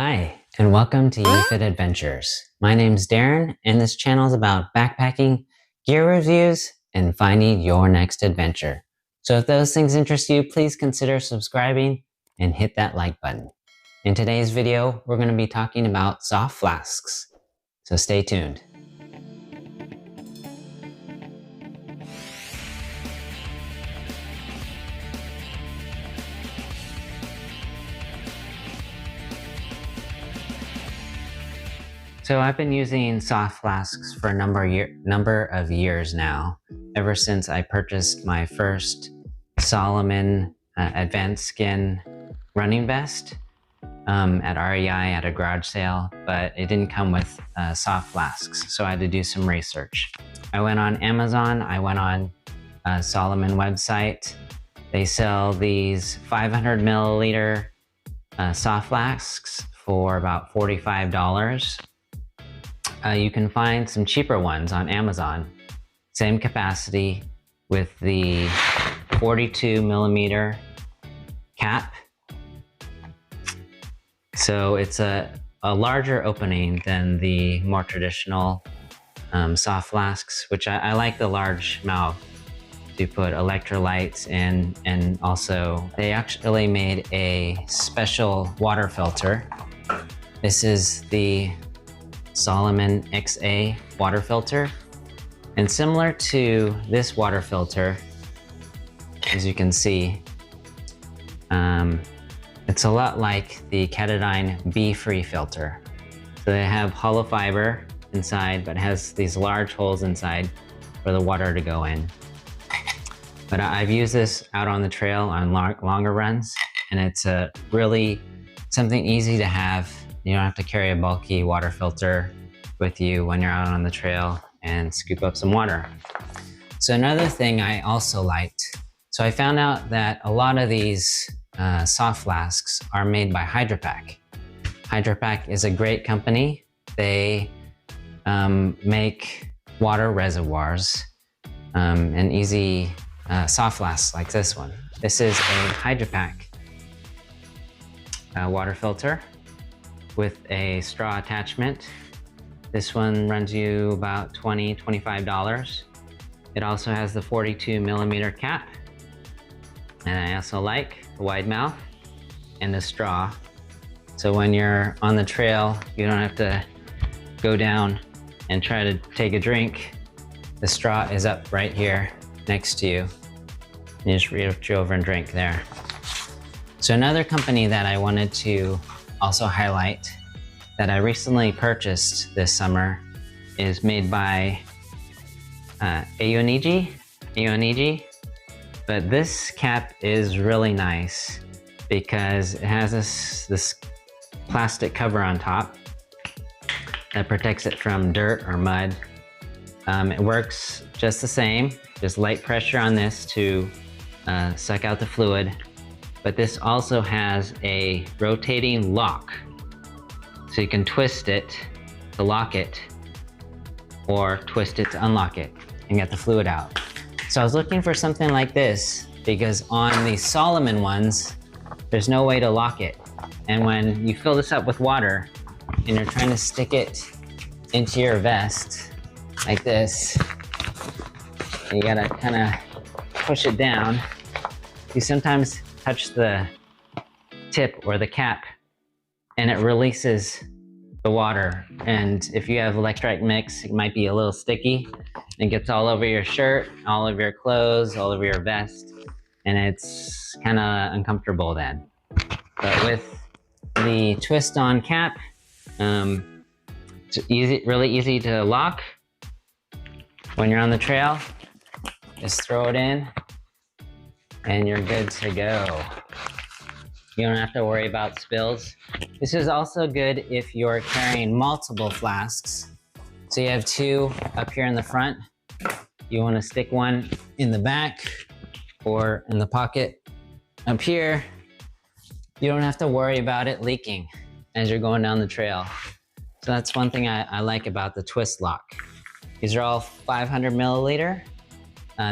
Hi, and welcome to YeeFit Adventures. My name's Darren, and this channel is about backpacking, gear reviews, and finding your next adventure. So if those things interest you, please consider subscribing and hit that like button. In today's video, we're going to be talking about soft flasks, so stay tuned. So I've been using soft flasks for a number of years now, ever since I purchased my first Salomon Advanced Skin running vest at REI at a garage sale, but it didn't come with soft flasks, so I had to do some research. I went on Amazon, I went on Salomon website. They sell these 500 milliliter soft flasks for about $45. You can find some cheaper ones on Amazon, same capacity with the 42 millimeter cap. So it's a larger opening than the more traditional soft flasks, which I like the large mouth to put electrolytes in, and also they actually made a special water filter. This is the Salomon XA water filter, and similar to this water filter, as you can see, it's a lot like the Katadyn Be-Free filter. So they have hollow fiber inside, but it has these large holes inside for the water to go in. But I've used this out on the trail on longer runs, and it's really something easy to have. You don't have to carry a bulky water filter with you when you're out on the trail and scoop up some water. So another thing I also liked, so I found out that a lot of these soft flasks are made by Hydrapak. Hydrapak is a great company. They make water reservoirs and easy soft flasks like this one. This is a Hydrapak water filter with a straw attachment. This one runs you about $20, $25. It also has the 42 millimeter cap. And I also like the wide mouth and the straw. So when you're on the trail, you don't have to go down and try to take a drink. The straw is up right here next to you. You just reach over and drink there. So another company that I wanted to also highlight that I recently purchased this summer is made by Aonijie. But this cap is really nice because it has this plastic cover on top that protects it from dirt or mud. It works just the same, just light pressure on this to suck out the fluid. But this also has a rotating lock. So you can twist it to lock it, or twist it to unlock it and get the fluid out. So I was looking for something like this because on the Salomon ones, there's no way to lock it. And when you fill this up with water and you're trying to stick it into your vest like this, you gotta kind of push it down. You sometimes touch the tip or the cap and it releases the water. And if you have electrolyte mix, it might be a little sticky. It gets all over your shirt, all over your clothes, all over your vest, and it's kind of uncomfortable then. But with the twist-on cap, it's really easy to lock. When you're on the trail, just throw it in, and you're good to go. You don't have to worry about spills. This is also good if you're carrying multiple flasks. So you have two up here in the front. You want to stick one in the back or in the pocket up here. You don't have to worry about it leaking as you're going down the trail. So that's one thing I like about the twist lock. These are all 500 milliliter.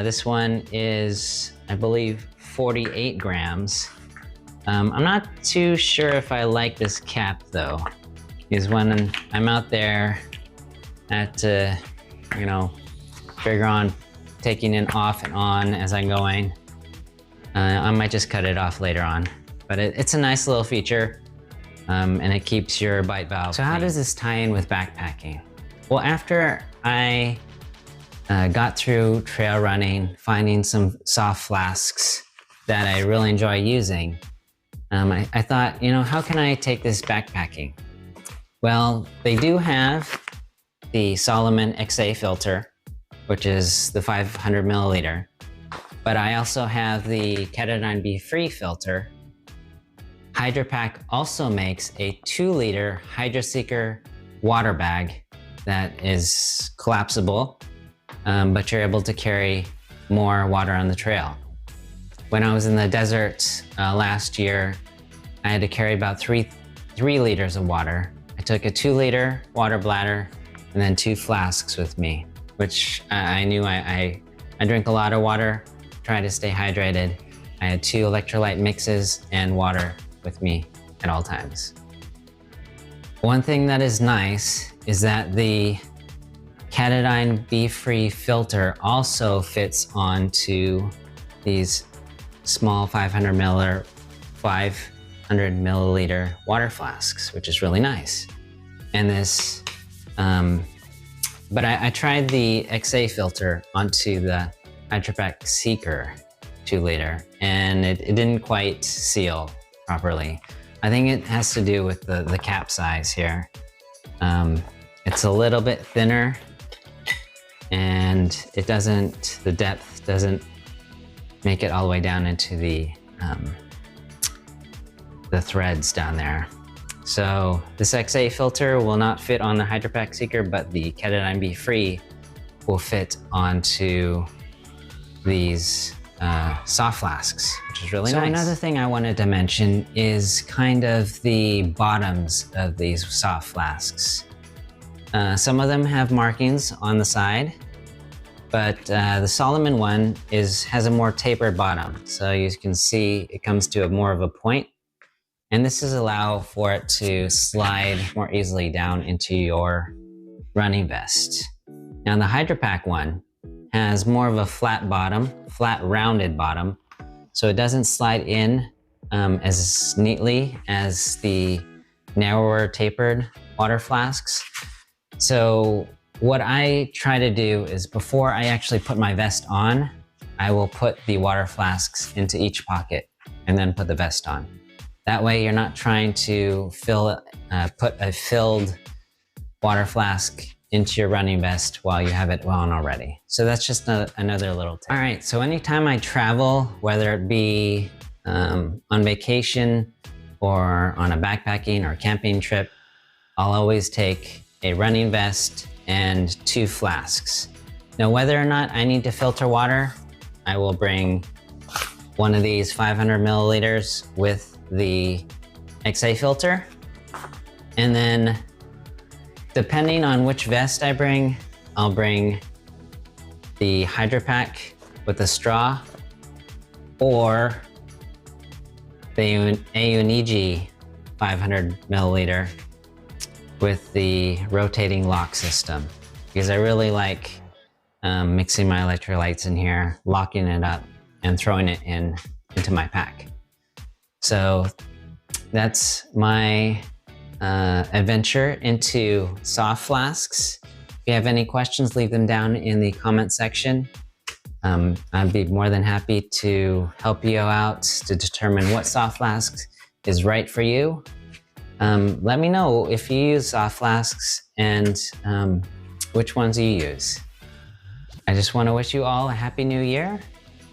This one is, I believe, 48 grams. I'm not too sure if I like this cap though, because when I'm out there at, you know, figure on taking it off and on as I'm going, I might just cut it off later on. But it's a nice little feature, and it keeps your bite valve clean. So how does this tie in with backpacking? Well, after I got through trail running, finding some soft flasks that I really enjoy using, I thought, you know, how can I take this backpacking? Well, they do have the Solomon XA filter, which is the 500 milliliter, but I also have the Ketadine Be-Free filter. Hydrapak also makes a 2-liter HydroSeeker water bag that is collapsible, but you're able to carry more water on the trail. When I was in the desert last year, I had to carry about 3 liters of water. I took a 2-liter water bladder and then 2 flasks with me, which I knew I drink a lot of water, try to stay hydrated. I had 2 electrolyte mixes and water with me at all times. One thing that is nice is that the Ketadine Be-Free filter also fits onto these small 500 milliliter water flasks, which is really nice. And this, but I tried the XA filter onto the Hydrapak Seeker 2-liter, and it didn't quite seal properly. I think it has to do with the cap size here. It's a little bit thinner, and the depth doesn't make it all the way down into the threads down there. So this XA filter will not fit on the Hydrapak Seeker, but the Ketadine Be-Free will fit onto these soft flasks, which is really nice. So another thing I wanted to mention is kind of the bottoms of these soft flasks. Some of them have markings on the side, but the Solomon one has a more tapered bottom. So you can see it comes to more of a point. And this is allow for it to slide more easily down into your running vest. Now the Hydrapak one has more of a flat bottom, flat rounded bottom, so it doesn't slide in as neatly as the narrower tapered water flasks. So what I try to do is before I actually put my vest on, I will put the water flasks into each pocket and then put the vest on. That way you're not trying to put a filled water flask into your running vest while you have it on already. So that's just another little tip. All right, so anytime I travel, whether it be on vacation or on a backpacking or camping trip, I'll always take a running vest and 2 flasks. Now, whether or not I need to filter water, I will bring one of these 500 milliliters with the XA filter. And then depending on which vest I bring, I'll bring the Hydrapak with a straw or the Aonijie 500 milliliter with the rotating lock system, because I really like mixing my electrolytes in here, locking it up and throwing it into my pack. So that's my adventure into soft flasks. If you have any questions, leave them down in the comment section. I'd be more than happy to help you out to determine what soft flask is right for you. Let me know if you use soft flasks and which ones you use. I just want to wish you all a happy new year,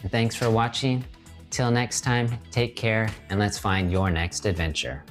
and thanks for watching. Till next time, take care, and let's find your next adventure.